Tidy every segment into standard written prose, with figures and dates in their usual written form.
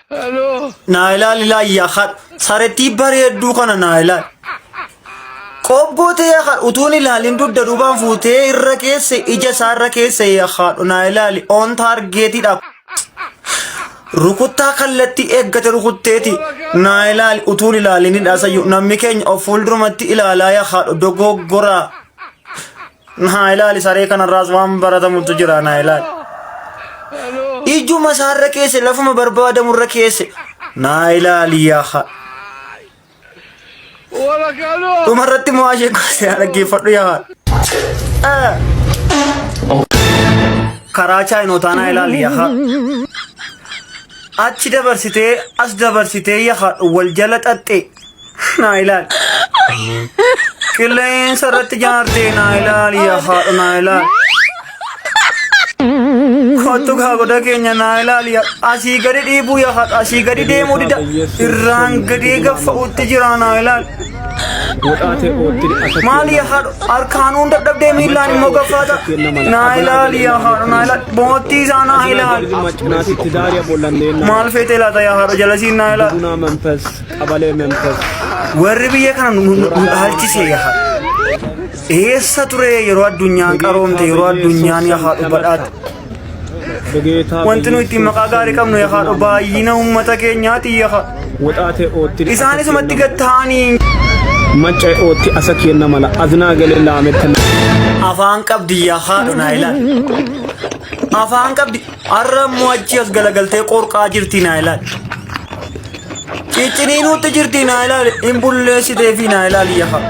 Naila lila ya khat sareti bare dukana naila qobgote ya khat utuni lalin dudda duban fute irra kesse ija sarra kesse ya khat naila li on targeti da rukutta kallatti eggate rukutteti naila li utuni lalin da sayu nammi kenya of fuldrumatti ilala ya khat dogoggora naila li sare kana razwan barata mutu jira naila iju masarra kesse lafuma barbada murra kesse naila liya khat tumarratti mo'ashee goose dhaggeeffadhu yaa karaa chaayinotaa naa ilaali yaa achi dabarsitee as dabarsitee yaa wal jala xaxxe naa ilaali qilleensa irratti jaartee naa ilaali yaa naa ilaali kottu gaa goda keenya naa ilaali asii gadi dhiibuu yaa asii gadi deemuu dida irraan gadi gaffa'utti jira naa ilaali maali yaa arkanuun dadhabdee miilaan immoo gaffaata naa ilaali yaa naa ilaali boottii isaa naa ilaali maal feetee laata yaa jalasiin naa ilaali warri biyya kana nu dhaalchise yaa eessa ture yeroo addunyaan qaroomte yeroo addunyaan yaa badhaate wanti nuti maqaa gaarii qabnu yaa baay'ina uummata keenyaati yaa isaanis umatti gattaanii macca ootti asa kenna mala aznaa galee laametan afaan qabdi yaa naa ilaali afaan qabdi arrammoo achi as galagaltee qorqaa jirti naa ilaali cicciniinuutti jirti naa ilaali hin bulleessitee fi naa ilaali yaa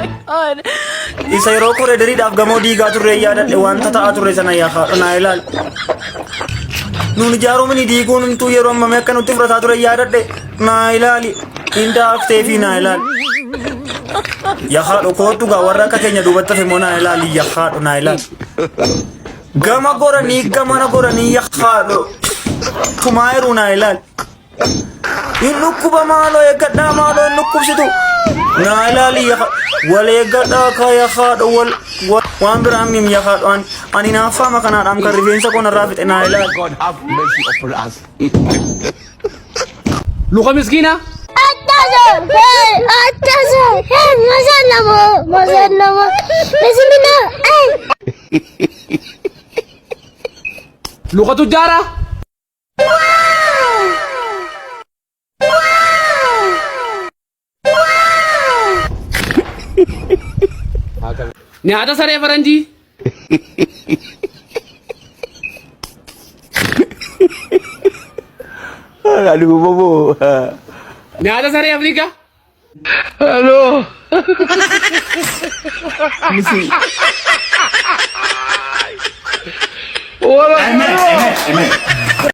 isa yeroo koreedariidhaaf gamoo diigaa turre yaadadhe wanta ta'a turre sana yaa naa ilaali nun ijaarumni diiguun humtuu yeroo ammame akka nutti fudhataa ture yaadadhe naa ilaali hin daaftee fi naa ilaali yakhaadho kootu gaa warra akka keenya duubatti hafe moo naa ilaali yakhaadho naa ilaali gama goranii gamana goranii yakhaadho tumaayiru naa ilaali hin dhukkuba maaloo eeggadhaa maaloo hin dhukkubsitu naa ilaali wal eeggadhaa ka yakhaadho wal waan biraan mim yakhaadho ani naaffaama kanaadhaan kan rifeensa koo narraa fixe naa ilaali luqa miskiina luqa tujjaara nyaata saree faranjii aduh bobo nyaata saree afrika halo misi Amen.